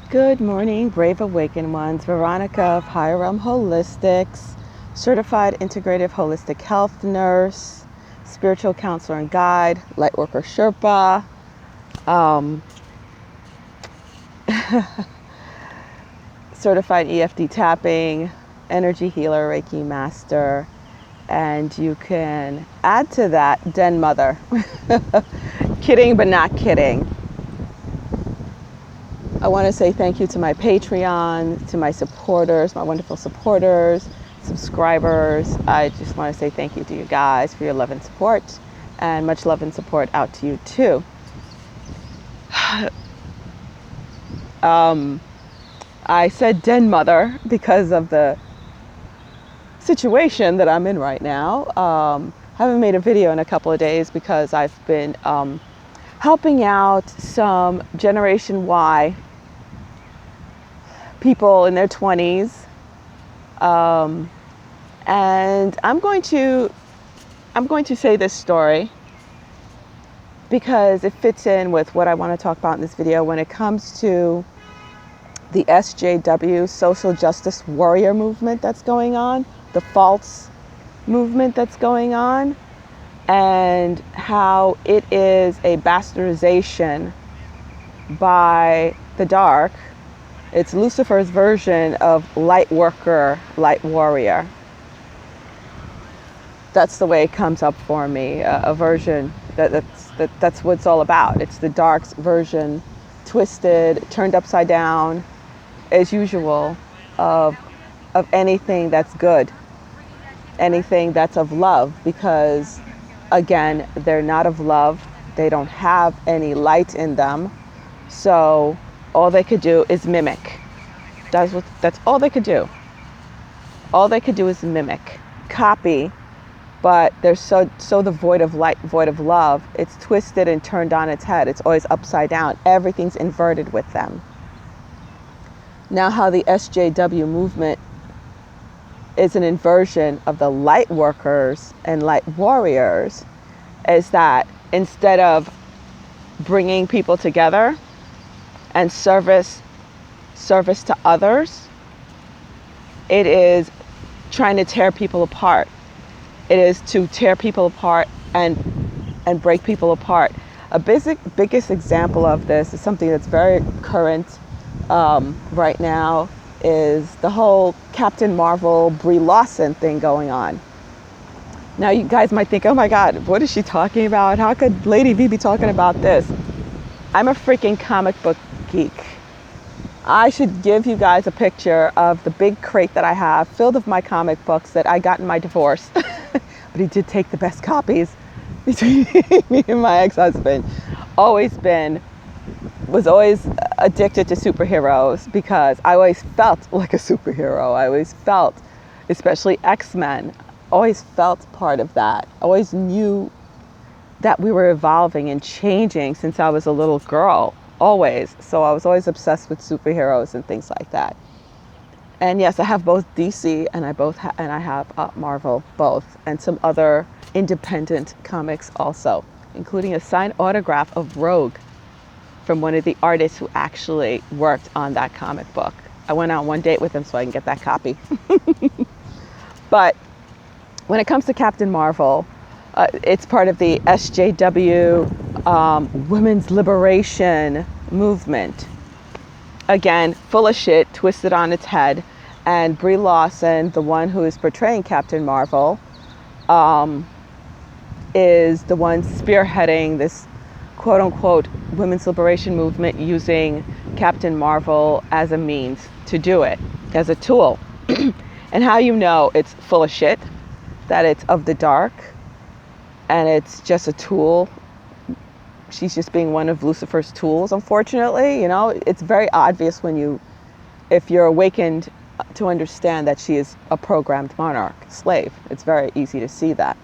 Good morning, brave awakened ones. Veronica of Higher Realm Holistics, certified integrative holistic health nurse, spiritual counselor and guide, lightworker Sherpa, certified EFT tapping, energy healer, Reiki master, and you can add to that den mother. Kidding, but not kidding. I want to say thank you to my Patreon, to my supporters, my wonderful supporters, subscribers. I just want to say thank you to you guys for your love and support, and much love and support out to you too. I said den mother because of the situation that I'm in right now. Haven't made a video in a couple of days because I've been helping out some Generation Y people in their 20s, and I'm going to say this story because it fits in with what I want to talk about in this video when it comes to the SJW, social justice warrior movement that's going on, the false movement that's going on, and how it is a bastardization by the dark. It's Lucifer's version of light worker, light warrior. That's the way it comes up for me, a version that's what it's all about. It's the dark's version, twisted, turned upside down, as usual, of anything that's good, anything that's of love, because again, they're not of love. They don't have any light in them. So all they could do is mimic. That's all they could do. All they could do is mimic, copy, but they're so devoid of light, void of love. It's twisted and turned on its head. It's always upside down. Everything's inverted with them. Now, how the SJW movement is an inversion of the light workers and light warriors is that instead of bringing people together and service to others, it is trying to tear people apart. It is to tear people apart and break people apart. A biggest example of this is something that's very current right now, is the whole Captain Marvel Brie Larson thing going on. Now you guys might think, oh my God, what is she talking about? How could Lady V be talking about this? I'm a freaking comic book geek. I should give you guys a picture of the big crate that I have filled with my comic books that I got in my divorce. But he did take the best copies between me and my ex-husband. Was always addicted to superheroes because I always felt like a superhero. I always felt, especially X-Men, always felt part of that. I always knew that we were evolving and changing since I was a little girl, always. So I was always obsessed with superheroes and things like that. And yes, I have both DC and I have Marvel, both, and some other independent comics also, including a signed autograph of Rogue from one of the artists who actually worked on that comic book. I went on one date with him so I can get that copy. But when it comes to Captain Marvel, it's part of the SJW women's liberation movement. Again, full of shit, twisted on its head. And Brie Larson, the one who is portraying Captain Marvel, is the one spearheading this quote unquote women's liberation movement, using Captain Marvel as a means to do it, as a tool. And how you know it's full of shit, that it's of the dark and it's just a tool. She's just being one of Lucifer's tools, unfortunately. You know, it's very obvious if you're awakened to understand that she is a programmed monarch, slave. It's very easy to see that.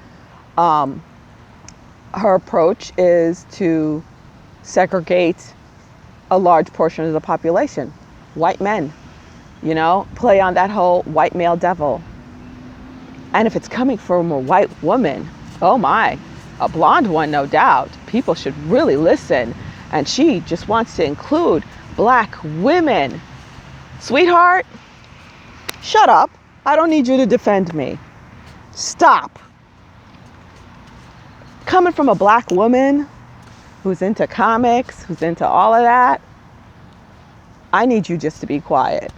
Her approach is to segregate a large portion of the population, white men, play on that whole white male devil. And if it's coming from a white woman, oh my, a blonde one, no doubt, people should really listen. And she just wants to include black women. Sweetheart, shut up. I don't need you to defend me. Stop. Coming from a black woman who's into comics, who's into all of that, I need you just to be quiet.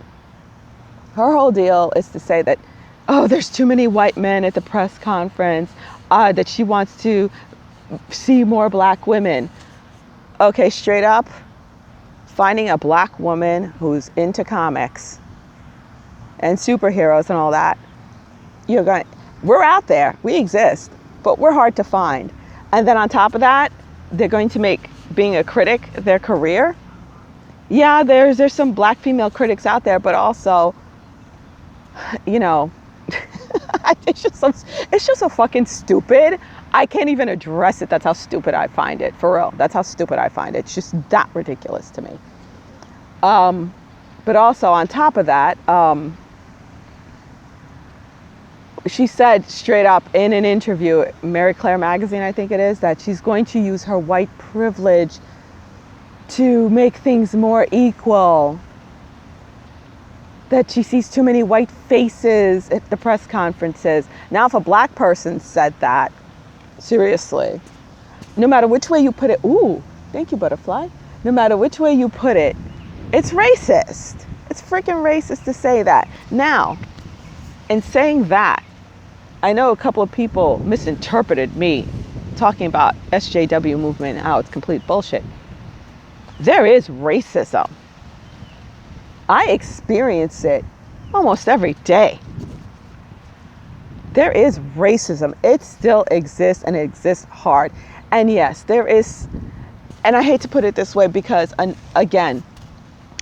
Her whole deal is to say that, oh, there's too many white men at the press conference, that she wants to see more black women. Okay, straight up, finding a black woman who's into comics and superheroes and all that, we're out there, we exist, but we're hard to find. And then on top of that, they're going to make being a critic their career. Yeah, there's some black female critics out there, but also, it's just so fucking stupid. I can't even address it. That's how stupid I find it. For real. That's how stupid I find it. It's just that ridiculous to me. But also on top of that, she said straight up in an interview, Mary Claire magazine, I think it is, that she's going to use her white privilege to make things more equal. That she sees too many white faces at the press conferences. Now, if a black person said that, seriously, no matter which way you put it, ooh, thank you, butterfly. No matter which way you put it, it's racist. It's freaking racist to say that. Now, in saying that, I know a couple of people misinterpreted me talking about SJW movement and how it's complete bullshit. There is racism. I experience it almost every day. There is racism. It still exists, and it exists hard. And yes, there is, and I hate to put it this way because, again,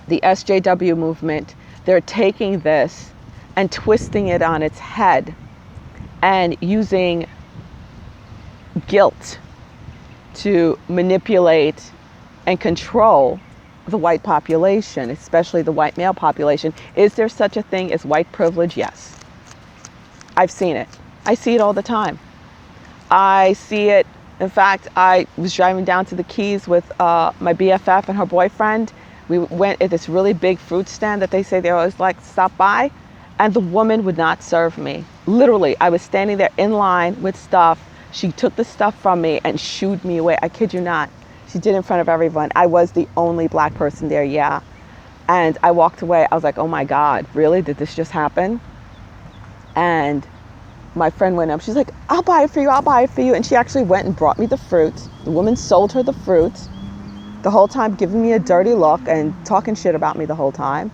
the SJW movement, they're taking this and twisting it on its head and using guilt to manipulate and control the white population, especially the white male population. Is there such a thing as white privilege? Yes. I've seen it. I see it all the time. I see it. In fact, I was driving down to the Keys with my BFF and her boyfriend. We went at this really big fruit stand that they say they always like to stop by, and the woman would not serve me. Literally, I was standing there in line with stuff. She took the stuff from me and shooed me away. I kid you not. She did in front of everyone. I was the only black person there, yeah. And I walked away. I was like, oh my God, really? Did this just happen? And my friend went up. She's like, I'll buy it for you. I'll buy it for you. And she actually went and brought me the fruit. The woman sold her the fruit the whole time, giving me a dirty look and talking shit about me the whole time.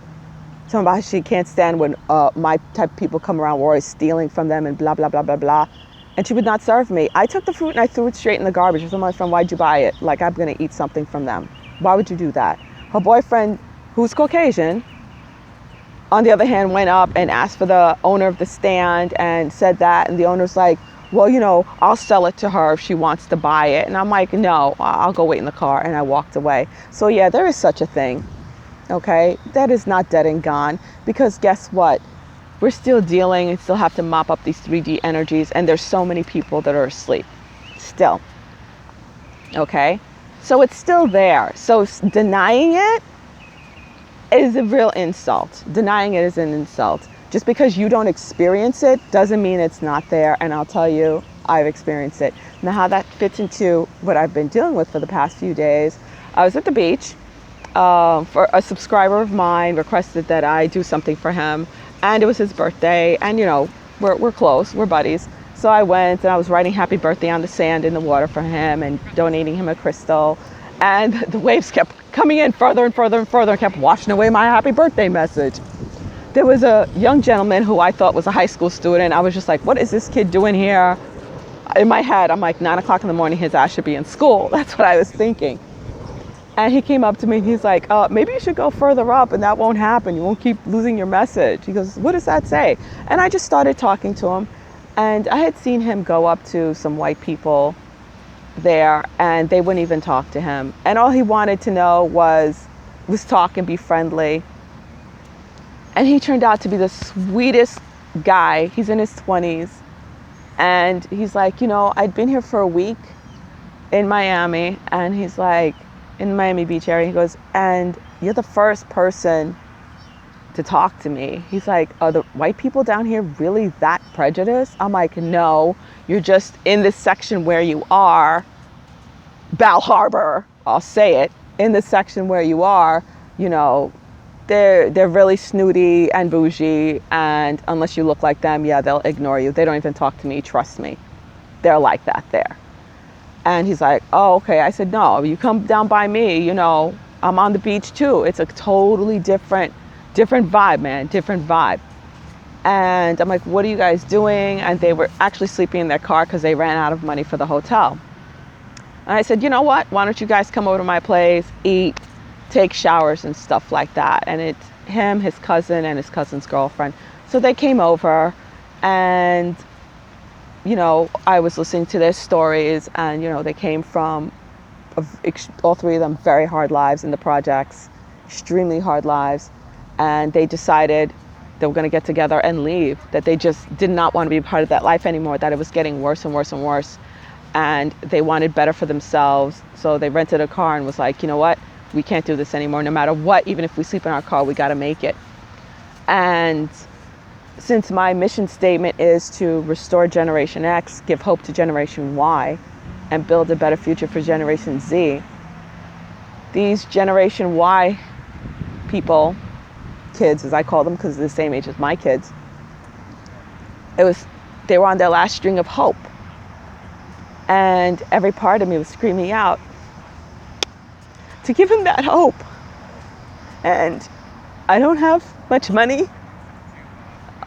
Talking about how she can't stand when my type of people come around, we're always stealing from them and blah, blah, blah, blah, blah. And she would not serve me. I took the fruit and I threw it straight in the garbage. I told my friend, why'd you buy it? Like, I'm going to eat something from them. Why would you do that? Her boyfriend, who's Caucasian, on the other hand, went up and asked for the owner of the stand and said that. And the owner's like, well, I'll sell it to her if she wants to buy it. And I'm like, no, I'll go wait in the car. And I walked away. So yeah, there is such a thing. Okay, that is not dead and gone, because guess what? We're still dealing and still have to mop up these 3D energies, and there's so many people that are asleep still. Okay, so it's still there. So denying it is a real insult. Denying it is an insult. Just because you don't experience it doesn't mean it's not there. And I'll tell you, I've experienced it. Now, how that fits into what I've been dealing with for the past few days. I was at the beach. For a subscriber of mine requested that I do something for him, and it was his birthday, and we're close, we're buddies. So I went and I was writing happy birthday on the sand in the water for him and donating him a crystal, and the waves kept coming in further and further and further and kept washing away my happy birthday message. There was a young gentleman who I thought was a high school student. I was just like, what is this kid doing here? In my head, I'm like, 9 o'clock in the morning, his ass should be in school. That's what I was thinking. And he came up to me and he's like, maybe you should go further up and that won't happen. You won't keep losing your message. He goes, what does that say? And I just started talking to him. And I had seen him go up to some white people there and they wouldn't even talk to him. And all he wanted to know was talk and be friendly. And he turned out to be the sweetest guy. He's in his 20s. And he's like, I'd been here for a week in Miami. And he's like, in the Miami Beach area. He goes, and you're the first person to talk to me. He's like, are the white people down here really that prejudiced? I'm like, no, you're just in this section where you are, Bal Harbor, I'll say it, in the section where you are, you know, they're really snooty and bougie, and unless you look like them, yeah, they'll ignore you. They don't even talk to me, trust me. They're like that there. And he's like, oh, okay. I said, no, you come down by me, you know, I'm on the beach too. It's a totally different vibe, man, different vibe. And I'm like, what are you guys doing? And they were actually sleeping in their car because they ran out of money for the hotel. And I said, you know what? Why don't you guys come over to my place, eat, take showers and stuff like that. And it's him, his cousin, and his cousin's girlfriend. So they came over, and, you know, I was listening to their stories, and, you know, they came from, all three of them, very hard lives in the projects, extremely hard lives. And they decided they were going to get together and leave, that they just did not want to be a part of that life anymore, that it was getting worse and worse and worse. And they wanted better for themselves. So they rented a car and was like, you know what? We can't do this anymore. No matter what, even if we sleep in our car, we got to make it. And since my mission statement is to restore Generation X, give hope to Generation Y, and build a better future for Generation Z, these Generation Y people, kids as I call them because they're the same age as my kids, they were on their last string of hope. And every part of me was screaming out to give him that hope. And I don't have much money.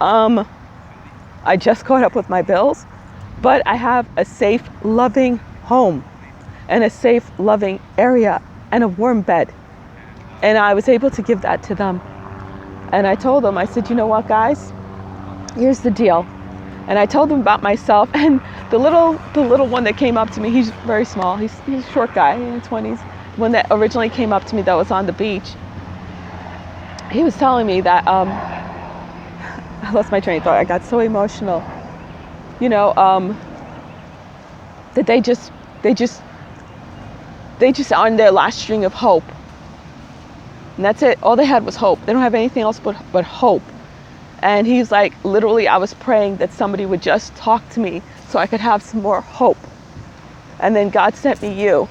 I just caught up with my bills, but I have a safe, loving home and a safe, loving area and a warm bed. And I was able to give that to them. And I told them, I said, you know what, guys, here's the deal. And I told them about myself, and the little one that came up to me, he's very small, he's a short guy in his 20s, one that originally came up to me that was on the beach, he was telling me that, I lost my train of thought, I got so emotional, you know, that they just on their last string of hope. And that's it, all they had was hope. They don't have anything else but hope. And he's like, literally, I was praying that somebody would just talk to me so I could have some more hope. And then God sent me you.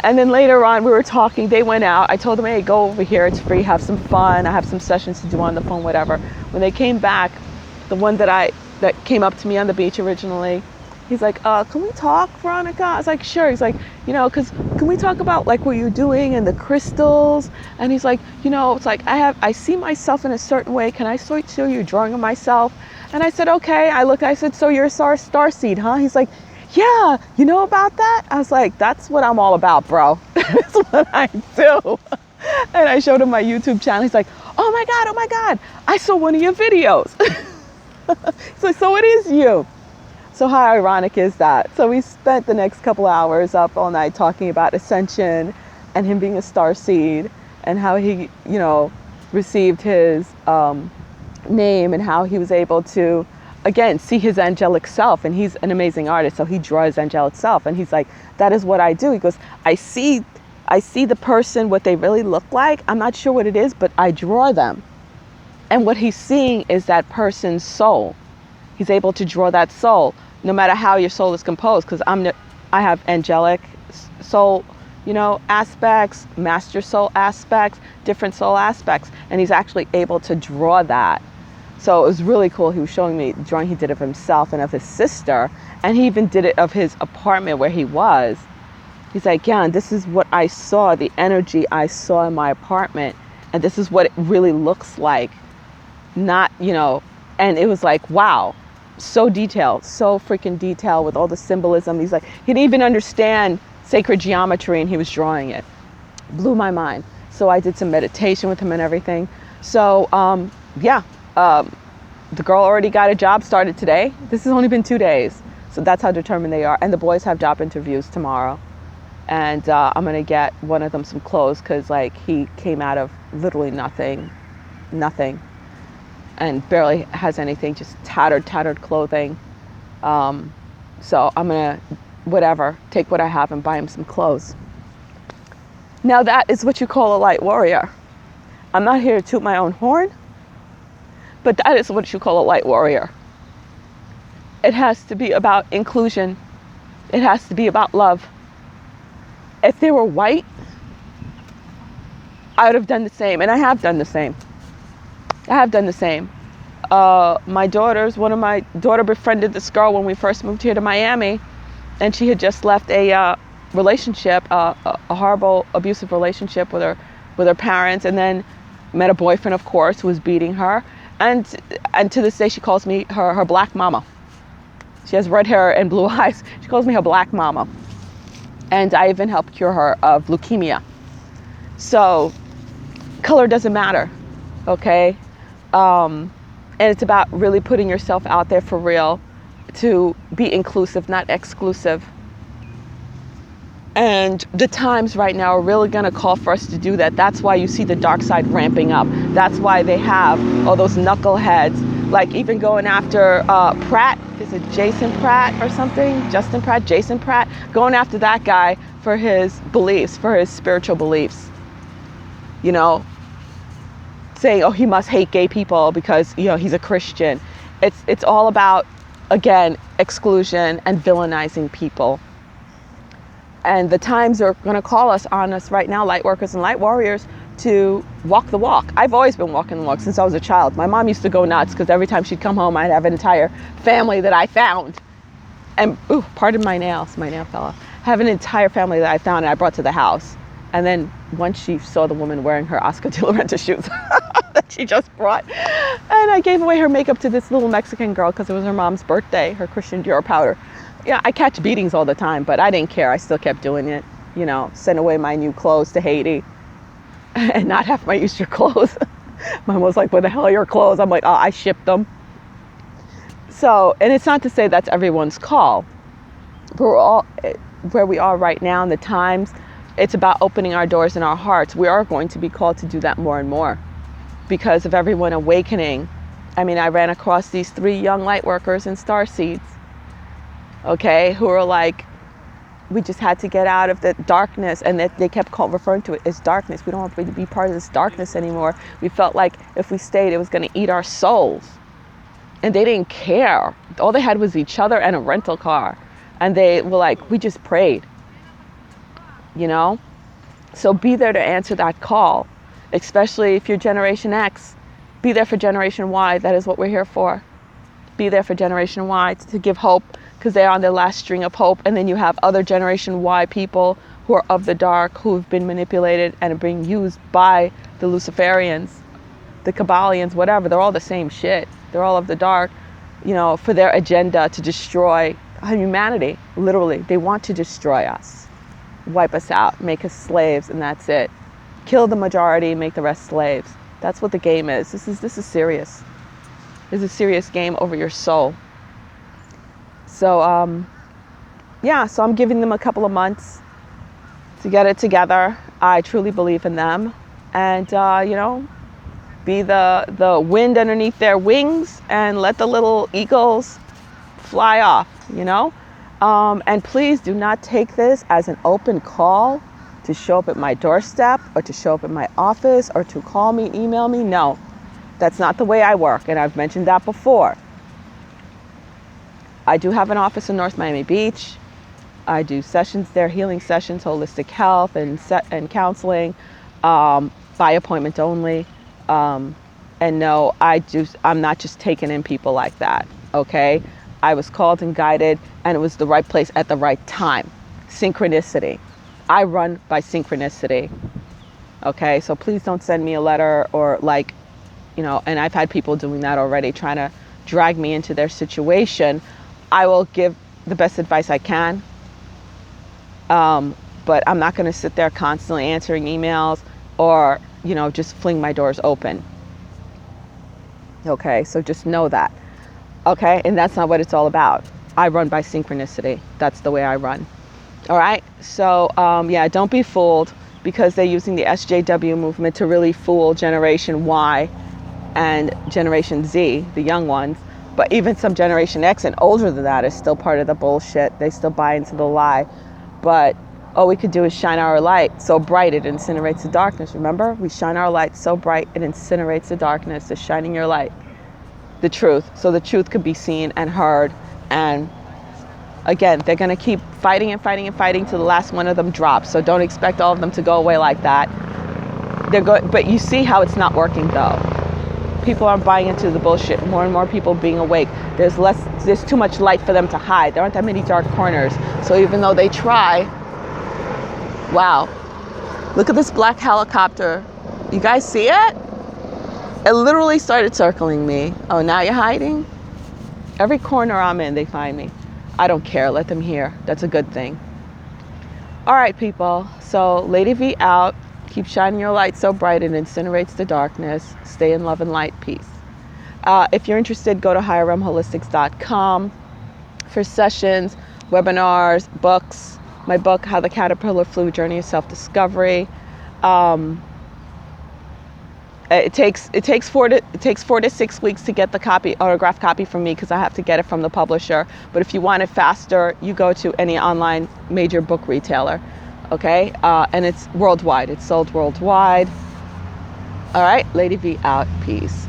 And then later on, we were talking, they went out. I told them, hey, go over here, it's free, have some fun. I have some sessions to do on the phone, whatever. When they came back, the one that came up to me on the beach originally, he's like, can we talk, Veronica? I was like, sure. He's like, you know, can we talk about like what you're doing and the crystals? And he's like, you know, it's like, I see myself in a certain way. Can I show you a drawing of myself? And I said, okay. I said, so you're a star seed, huh? He's like, yeah, you know about that? I was like, that's what I'm all about, bro. That's what I do. And I showed him my YouTube channel. He's like, oh my God, I saw one of your videos. So it is you. So how ironic is that? So we spent the next couple hours up all night talking about ascension and him being a star seed and how he, you know, received his name and how he was able to, again, see his angelic self. And he's an amazing artist, so he draws angelic self. And he's like, that is what I do. He goes, I see the person, what they really look like. I'm not sure what it is, but I draw them. And what he's seeing is that person's soul. He's able to draw that soul, no matter how your soul is composed, because I have angelic soul, you know, aspects, master soul aspects, different soul aspects, and he's actually able to draw that. So it was really cool. He was showing me the drawing he did of himself and of his sister, and he even did it of his apartment where he was. He's like, yeah, and this is what I saw, the energy I saw in my apartment, and this is what it really looks like. Not, you know, and it was like, wow. So detailed, so freaking detailed with all the symbolism. He's like, he didn't even understand sacred geometry and he was drawing it. Blew my mind. So I did some meditation with him and everything. So the girl already got a job started today. This has only been 2 days. So that's how determined they are. And the boys have job interviews tomorrow. And I'm going to get one of them some clothes because like he came out of literally nothing. And barely has anything, just tattered clothing. So I'm gonna, take what I have and buy him some clothes. Now that is what you call a light warrior. I'm not here to toot my own horn, but that is what you call a light warrior. It has to be about inclusion. It has to be about love. If they were white, I would have done the same, and I have done the same. One of my daughter befriended this girl when we first moved here to Miami, and she had just left a relationship, a horrible, abusive relationship with her parents, and then met a boyfriend, of course, who was beating her, and to this day she calls me her black mama. She has red hair and blue eyes. She calls me her black mama, and I even helped cure her of leukemia. So color doesn't matter, okay? And it's about really putting yourself out there for real, to be inclusive, not exclusive. And the times right now are really going to call for us to do that. That's why you see the dark side ramping up. That's why they have all those knuckleheads, like even going after Pratt. Is it Jason Pratt or something? Justin Pratt, Jason Pratt, going after that guy for his beliefs, for his spiritual beliefs. You know, saying, oh, he must hate gay people because, you know, he's a Christian. It's all about, again, exclusion and villainizing people. And the times are going to call on us right now, light workers and light warriors, to walk the walk. I've always been walking the walk since I was a child. My mom used to go nuts because every time she'd come home, I'd have an entire family that I found. And, ooh, pardon my nails, my nail fell off. Have an entire family that I found and I brought to the house. And then once she saw the woman wearing her Oscar de la Renta shoes that she just brought, and I gave away her makeup to this little Mexican girl because it was her mom's birthday, her Christian Dior powder. Yeah, I catch beatings all the time, but I didn't care. I still kept doing it. You know, send away my new clothes to Haiti and not have my Easter clothes. Mom was like, where the hell are your clothes? I'm like, oh, I shipped them. So, and it's not to say that's everyone's call, but we're all where we are right now in the times. It's about opening our doors and our hearts. We are going to be called to do that more and more because of everyone awakening. I mean, I ran across these 3 young light workers in Starseeds, okay, who are like, we just had to get out of the darkness, and that they kept referring to it as darkness. We don't want to be part of this darkness anymore. We felt like if we stayed, it was going to eat our souls. And they didn't care. All they had was each other and a rental car. And they were like, we just prayed. You know? So be there to answer that call, especially if you're Generation X. Be there for Generation Y. That is what we're here for. Be there for Generation Y to give hope, because they're on their last string of hope. And then you have other Generation Y people who are of the dark, who've been manipulated and are being used by the Luciferians, the Kabbalians, whatever. They're all the same shit. They're all of the dark, you know, for their agenda to destroy humanity. Literally, they want to destroy us, wipe us out, make us slaves, and that's it. Kill the majority, make the rest slaves. That's what the game is. This is serious. This is a serious game over your soul. So, yeah, so I'm giving them a couple of months to get it together. I truly believe in them. And, you know, be the wind underneath their wings and let the little eagles fly off, you know? And please do not take this as an open call to show up at my doorstep or to show up at my office or to call me, email me. No, that's not the way I work. And I've mentioned that before. I do have an office in North Miami Beach. I do sessions there, healing sessions, holistic health and counseling, by appointment only. And no, I'm not just taking in people like that, okay? I was called and guided, and it was the right place at the right time. Synchronicity. I run by synchronicity, okay? So please don't send me a letter or like, you know, and I've had people doing that already, trying to drag me into their situation. I will give the best advice I can, but I'm not going to sit there constantly answering emails or, you know, just fling my doors open. Okay, so just know that. Okay, and that's not what it's all about. I run by synchronicity. That's the way I run. All right, so yeah, don't be fooled, because they're using the SJW movement to really fool Generation Y and Generation Z, the young ones. But even some Generation X and older than that is still part of the bullshit. They still buy into the lie. But all we could do is shine our light so bright it incinerates the darkness. Remember? We shine our light so bright it incinerates the darkness. It's shining your light, the truth, so the truth could be seen and heard. And again, they're going to keep fighting and fighting and fighting till the last one of them drops. So don't expect all of them to go away like that. But you see how it's not working though. People aren't buying into the bullshit. More and more people being awake. There's too much light for them to hide. There aren't that many dark corners. So even though they try, wow. Look at this black helicopter. You guys see it? It literally started circling me. Oh, now you're hiding? Every corner I'm in, they find me. I don't care. Let them hear. That's a good thing. All right, people. So Lady V out. Keep shining your light so bright it incinerates the darkness. Stay in love and light. Peace. If you're interested, go to higherrealmholistics.com for sessions, webinars, books. My book, How the Caterpillar Flew, Journey of Self-Discovery. It takes 4 to 6 weeks to get the autographed copy from me because I have to get it from the publisher. But if you want it faster, you go to any online major book retailer. Okay, and it's worldwide. It's sold worldwide. All right, Lady V out. Peace.